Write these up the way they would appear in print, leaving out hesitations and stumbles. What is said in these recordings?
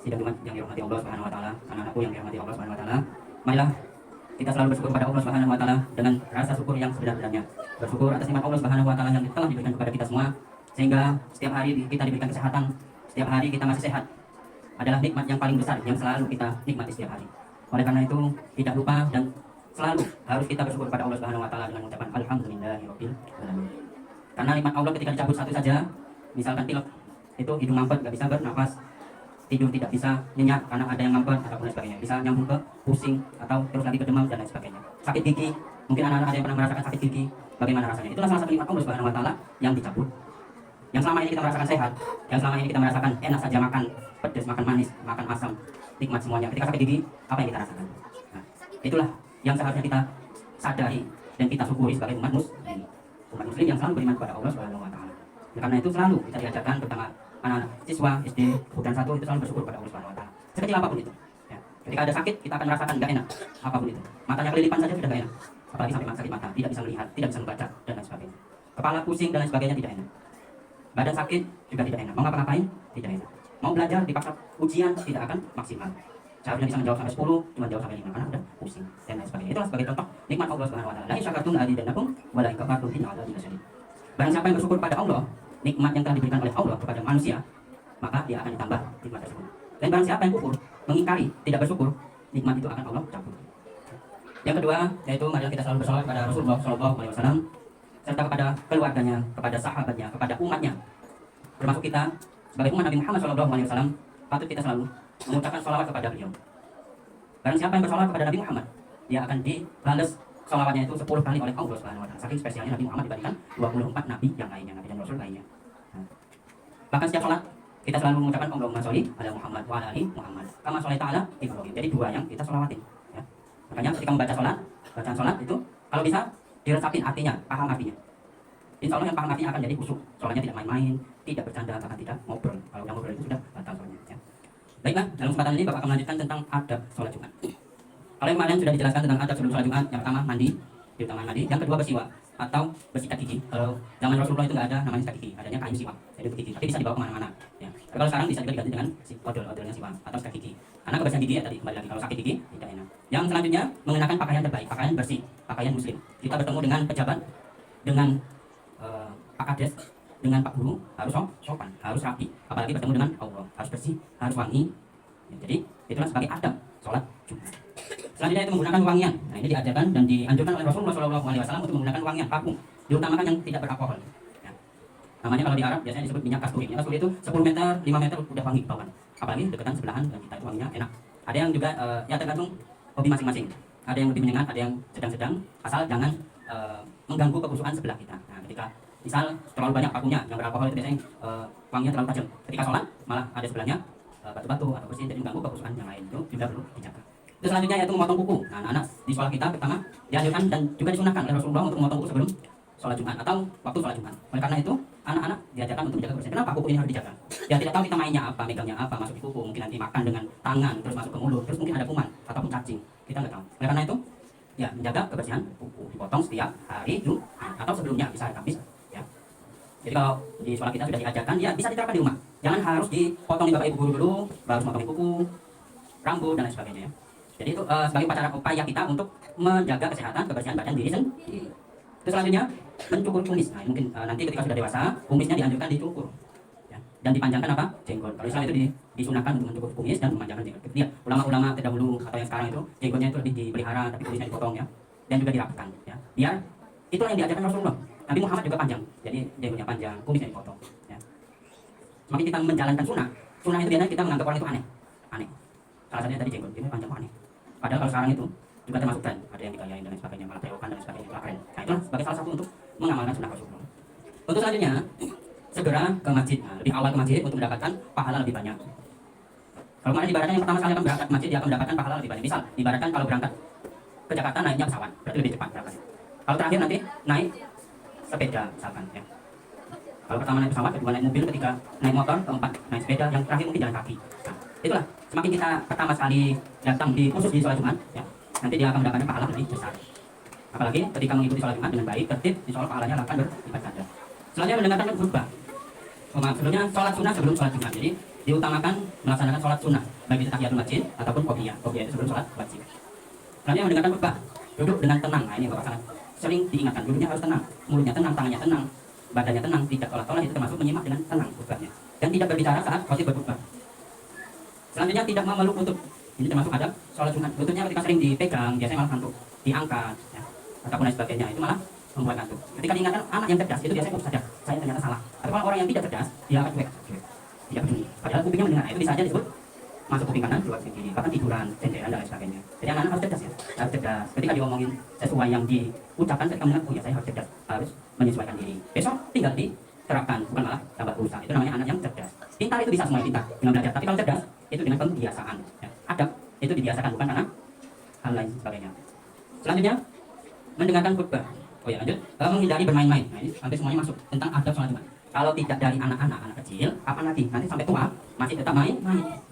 Sidang Jumat yang dirahmati Allah Subhanahu wa taala, anak-anakku yang dirahmati Allah Subhanahu wa taala. Marilah kita selalu bersyukur kepada Allah Subhanahu wa taala dengan rasa syukur yang sebenar-benarnya. Bersyukur atas nikmat Allah Subhanahu wa taala yang telah diberikan kepada kita semua, sehingga setiap hari kita diberikan kesehatan, setiap hari kita masih sehat. Adalah nikmat yang paling besar yang selalu kita nikmati setiap hari. Oleh karena itu, tidak lupa dan selalu harus kita bersyukur kepada Allah Subhanahu wa taala dengan mengucapkan alhamdulillahirabbil alamin. Karena nikmat Allah ketika dicabut satu saja, misalkan pilek, itu hidung mampet, nggak bisa bernafas, tidur tidak bisa nyenyak karena ada yang mampet ataupun sebagainya, bisa nyambung ke pusing atau terus lagi ke demam dan lain sebagainya. Sakit gigi, mungkin anak-anak ada yang pernah merasakan sakit gigi, bagaimana rasanya? Itulah salah satu nikmat Allah Subhanahu wa taala yang dicabut. Yang selama ini kita merasakan sehat, yang selama ini kita merasakan enak saja makan pedas, makan manis, makan asam, nikmat semuanya. Ketika sakit gigi, apa yang kita rasakan? Nah, itulah yang seharusnya kita sadari dan kita syukuri sebagai umat muslim. Umat muslim yang selalu beriman kepada Allah Subhanahu wa taala. Karena itu selalu kita diajarkan, terutama anak-anak siswa SD kebutuhan 1 itu selalu bersyukur pada Allah Subhanahu wa taala. Sekecil apapun itu. Ya. Ketika ada sakit, kita akan merasakan enggak enak apapun itu. Matanya kelilipan saja sudah enggak enak. Apalagi sampai sakit mata, tidak bisa melihat, tidak bisa membaca dan lain sebagainya. Kepala pusing dan lain sebagainya tidak enak. Badan sakit juga tidak enak. Mau ngapa-ngapain tidak enak. Mau belajar dipaksa ujian tidak akan maksimal. Seharusnya bisa menjawab sampai 10, cuma jawab sampai 5 karena udah pusing dan lain sebagainya. Itulah sebagai contoh nikmat Allah Subhanahu wa taala. La in syakartum la azidannakum wa la in kafartum inna adzabi lasyadid. Barang siapa yang bersyukur pada Allah, nikmat yang telah diberikan oleh Allah kepada manusia, maka dia akan ditambah nikmat tersebut. Dan barang siapa yang kufur, mengingkari, tidak bersyukur, nikmat itu akan Allah cabut. Yang kedua, yaitu marilah kita selalu bersalawat kepada Rasulullah SAW, serta kepada keluarganya, kepada sahabatnya, kepada umatnya. Termasuk kita sebagai umat Nabi Muhammad SAW, patut kita selalu mengucapkan salawat kepada beliau. Barang siapa yang bersalawat kepada Nabi Muhammad, dia akan dibalas salawatnya itu 10 kali oleh Allah Subhanahu wa taala. Saking spesialnya Nabi Muhammad dibandingkan 24 nabi yang lainnya, nabi dan rasul lainnya. Bahkan setiap sholat kita selalu mengucapkan Allahumma sholli ala Muhammad wa ala ali Muhammad kama sholaita ala Ibrahim. Jadi dua yang kita sholawatin ya. Makanya ketika membaca sholat, bacaan sholat itu kalau bisa diresapin artinya, paham artinya. Insya Allah yang paham artinya akan jadi khusyuk. Sholatnya tidak main-main, tidak bercanda, bahkan tidak ngobrol. Kalau udah ngobrol itu sudah batal sholatnya ya. Baiklah, dalam kesempatan ini Bapak akan melanjutkan tentang adab sholat Jumat. Kalau yang kemarin sudah dijelaskan tentang adab sebelum sholat Jumat, yang pertama mandi, diutamakan mandi. Yang kedua bersiwak atau bersikat gigi. Kalau zaman Rasulullah itu nggak ada namanya sikat gigi, adanya kain siwak, jadi untuk gigi. Tapi bisa dibawa kemana-mana. Ya. Tapi kalau sekarang bisa juga diganti dengan odol-odolnya siwak atau sikat gigi. Karena kebersihan gigi ya tadi kembali lagi. Kalau sakit gigi tidak enak. Yang selanjutnya mengenakan pakaian terbaik, pakaian bersih, pakaian muslim. Kita bertemu dengan pejabat, dengan Pak Kades, dengan Pak Guru harus sopan, harus rapi. Apalagi bertemu dengan Allah, harus bersih, harus wangi. Ya, jadi itulah sebagai adab sholat Jumat. Selanjutnya itu menggunakan wangian. Nah ini diajarkan dan dianjurkan oleh Rasulullah SAW untuk menggunakan wangian parfum, diutamakan yang tidak beralkohol. Ya. Namanya kalau di Arab biasanya disebut minyak kasturi. Minyak kasturi itu 10 meter, 5 meter udah wangi bauan. Apalagi dekatan sebelahan dan kita itu wanginya enak. Ada yang juga ya tergantung hobi masing-masing. Ada yang lebih menyengat, ada yang sedang-sedang. Asal jangan mengganggu kekhusyuan sebelah kita. Nah ketika misal terlalu banyak parfumnya yang beralkohol itu biasanya wanginya terlalu tajam. Ketika sholat malah ada sebelahnya batu-batu atau bersin jadi mengganggu kekhusyuan yang lain, itu juga perlu dijaga. Itu selanjutnya yaitu memotong kuku. Nah, anak-anak di sekolah kita pertama dianjurkan dan juga disunahkan oleh Rasulullah untuk memotong kuku sebelum sholat Jumat atau waktu sholat Jumat. Oleh karena itu anak-anak diajarkan untuk menjaga kebersihan. Kenapa kuku ini harus dijaga? Ya tidak tahu kita mainnya apa, megangnya apa, masuk di kuku, mungkin nanti makan dengan tangan terus masuk ke mulut, terus mungkin ada kuman ataupun cacing, kita nggak tahu. Oleh karena itu ya menjaga kebersihan kuku, dipotong setiap hari Jumat atau sebelumnya bisa hari Kamis. Jadi kalau di sekolah kita sudah diajarkan, ya bisa diterapkan di rumah. Jangan harus dipotong di bapak ibu guru dulu, baru memotong kuku, rambut dan lain sebagainya. Ya. Jadi itu sebagai upaya kita untuk menjaga kesehatan, kebersihan badan diri sendiri. Terus selanjutnya mencukur kumis. Nah mungkin nanti ketika sudah dewasa, kumisnya dianjurkan dicukur. Ya. Dan dipanjangkan apa? Jenggot. Kalau Islam itu disunahkan untuk mencukur kumis dan memanjangkan jenggot. Dia ulama-ulama terdahulu atau yang sekarang itu jenggotnya itu lebih dipelihara, tapi kumisnya dipotong ya. Dan juga dirapatkan. Ya. Biar itu yang diajarkan Rasulullah. Nabi Muhammad juga panjang, jadi jenggotnya panjang, kumisnya dipotong. Ya. Semakin kita menjalankan sunnah itu biasanya kita menganggap orang itu aneh. Salah satunya tadi jenggot, ini panjang aneh. Padahal kalau sekarang itu juga termasuk tren, ada yang digayain dan lain sebagainya, malah berewokan dan lain sebagainya, itu keren. Nah itulah sebagai salah satu untuk mengamalkan sunnah Rasulullah. Untuk selanjutnya, segera ke masjid, nah, lebih awal ke masjid untuk mendapatkan pahala lebih banyak. Kalau kemarin ibaratnya yang pertama kali akan berangkat ke masjid, dia akan mendapatkan pahala lebih banyak. Misal, ibaratkan kalau berangkat ke Jakarta naiknya pesawat, berarti lebih cepat berangkat. Kalau terakhir nanti naik sepeda misalkan ya. Kalau pertama naik pesawat, kedua naik mobil, ketiga naik motor, keempat naik sepeda, yang terakhir mungkin jalan kaki. Nah, itulah semakin kita pertama sekali datang di khusus di sholat Jumat ya, nanti dia akan mendapatkan pahala lebih besar. Apalagi ketika mengikuti sholat Jumat dengan baik, tertib, insya Allah pahalanya akan berlipat ganda. Selanjutnya mendengarkan khutbah. Sebelumnya sholat sunnah sebelum sholat Jumat. Jadi diutamakan melaksanakan sholat sunnah, baik itu tahiyatul masjid ataupun qobliyah. Qobliyah itu sebelum sholat wajib. Selanjutnya mendengarkan khutbah, duduk dengan tenang. Nah, ini Bapak sangat sering diingatkan, duduknya harus tenang, mulutnya tenang, tangannya tenang, badannya tenang, tidak tolak-tolak, itu termasuk menyimak dengan tenang khutbahnya. Dan tidak berbicara saat khotib berkhutbah. Selanjutnya tidak memeluk lutut. Ini termasuk adab sholat Jumat. Lututnya ketika sering dipegang, biasanya malah ngantuk, diangkat, ya, ataupun lain sebagainya, itu malah membuat ngantuk. Ketika diingatkan anak yang cerdas, itu biasanya sadar, saya ternyata salah. Tapi kalau orang yang tidak cerdas, dia akan cuek, tidak peduli. Padahal kupingnya mendengar, itu bisa saja disebut masuk kuping kanan, keluar kuping kiri, bahkan tiduran, cenderan dan lain sebagainya. Jadi anak-anak harus cerdas ya, harus cerdas. Ketika diomongin sesuai yang diucapkan, ketika mendengar, oh ya saya harus cerdas, harus menyesuaikan diri. Besok tinggal diterapkan, bukan malah tambah berusaha. Itu namanya anak yang cerdas. Pintar itu bisa semuanya pintar dengan belajar, tapi kalau cerdas itu dengan pembiasaan. Ya. Adab itu dibiasakan, bukan karena hal lain sebagainya. Selanjutnya mendengarkan khutbah. Oh ya lanjut, menghindari bermain-main. Nah, ini hampir semuanya masuk tentang adab sholat Jumat. Kalau tidak dari anak kecil, kapan lagi? Nanti sampai tua masih tetap main,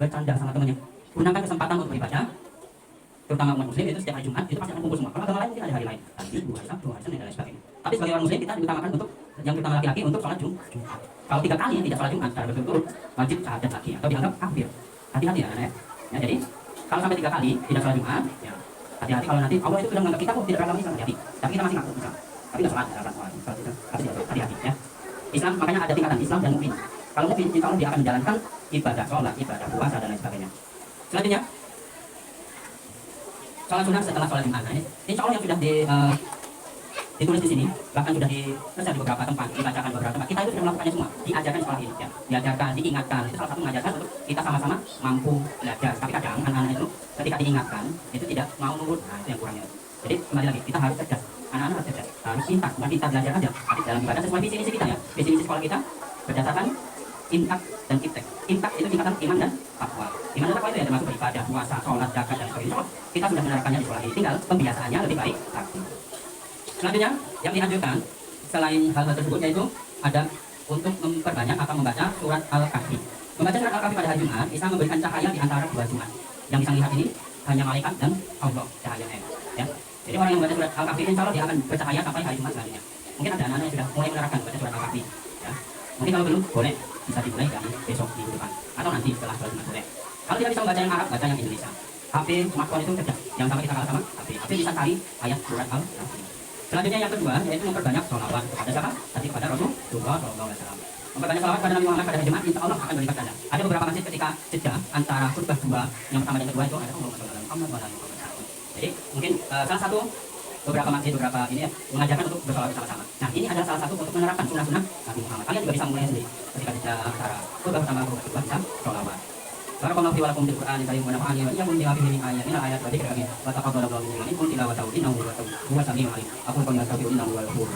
bercanda sama temannya. Gunakan kesempatan untuk beribadah, terutama umat muslim itu setiap hari Jumat itu pasti akan kumpul semua. Kalau agama lain mungkin ada hari lain, nanti dua hari Sabtu, hari Senin dan lain sebagainya. Tapi sebagai orang muslim kita diutamakan untuk yang terutama laki-laki untuk sholat Jumat. Kalau 3 kali tidak sholat Jumat secara berturut-turut, wajib syahadat lagi atau dianggap kafir. Hati-hati ya anak-anak. Ya, jadi kalau sampai 3 kali tidak sholat Jumat, ya hati-hati kalau nanti Allah itu sudah menganggap kita kok tidak beragama Islam, hati-hati. Tapi kita masih ngaku Islam. Tapi tidak sholat, hati-hati ya. Islam makanya ada tingkatan Islam dan mukmin. Kalau mukmin, insya Allah dia akan menjalankan ibadah sholat, ibadah puasa dan lain sebagainya. Selanjutnya, sholat sunnah setelah sholat Jumat. Ini insya Allah yang sudah ditulis di sini, bahkan sudah disebar di beberapa tempat, dibacakan di beberapa tempat. Kita itu sudah melakukannya semua, diajarkan di sekolah ini, ya. Diajarkan, diingatkan. Itu salah satu mengajarkan untuk kita sama-sama mampu belajar. Tapi kadang anak-anak itu ketika diingatkan itu tidak mau nurut. Nah, itu yang kurangnya. Jadi kembali lagi, kita harus cerdas. Anak-anak harus cerdas, harus pintar, bukan kita belajar aja, tapi dalam ibadah sesuai visi misi kita ya. Visi misi sekolah kita berdasarkan imtak dan iptek. Imtak itu tingkatan iman dan takwa. Iman dan takwa itu ya termasuk beribadah, puasa, sholat, zakat dan sebagainya. Kita sudah menerapkannya di sekolah ini, tinggal pembiasaannya lebih baik lagi. Selanjutnya yang dianjurkan selain hal-hal tersebut yaitu ada untuk memperbanyak atau membaca surat Al-Kahfi. Membaca surat Al-Kahfi pada hari Jumat bisa memberikan cahaya di antara 2 Jumat. Yang bisa lihat ini hanya malaikat dan Allah cahayanya. Ya. Jadi orang yang membaca surat Al-Kahfi insya Allah dia akan bercahaya sampai hari Jumat selanjutnya. Mungkin ada anak-anak yang sudah mulai menerapkan membaca surat Al-Kahfi. Ya. Mungkin kalau belum boleh bisa dimulai dari besok minggu depan atau nanti setelah sholat Jumat boleh. Kalau tidak bisa membaca yang Arab, baca yang Indonesia. HP smartphone itu cerdas. Yang sama kita kalah sama HP. HP bisa cari ayat surat Al-Kahfi. Selanjutnya yang kedua yaitu memperbanyak sholawat kepada siapa? Tadi kepada Rasulullah SAW. Memperbanyak sholawat pada Nabi Muhammad pada hari Jumat, insya Allah akan berlipat ganda. Ada beberapa masjid ketika jeda antara khutbah 2 yang pertama dan kedua itu ada Muhammad. Jadi mungkin salah satu beberapa masjid beberapa ini ya, mengajarkan untuk bersolawat bersama-sama. Nah ini adalah salah satu untuk menerapkan sunnah-sunnah Nabi Muhammad. Kalian juga bisa mulai sendiri ketika jeda antara khutbah pertama dan kedua bisa sholawat. Barakallahu fi wa lakum bil Qur'anil karim wa nafa'ani wa iyyakum bima fihi min ayatin ayat wa dzikril hakim wa taqabbalallahu minkum tilawatahu innahu huwas samiul alim. Aku qul innahu huwal ghafur.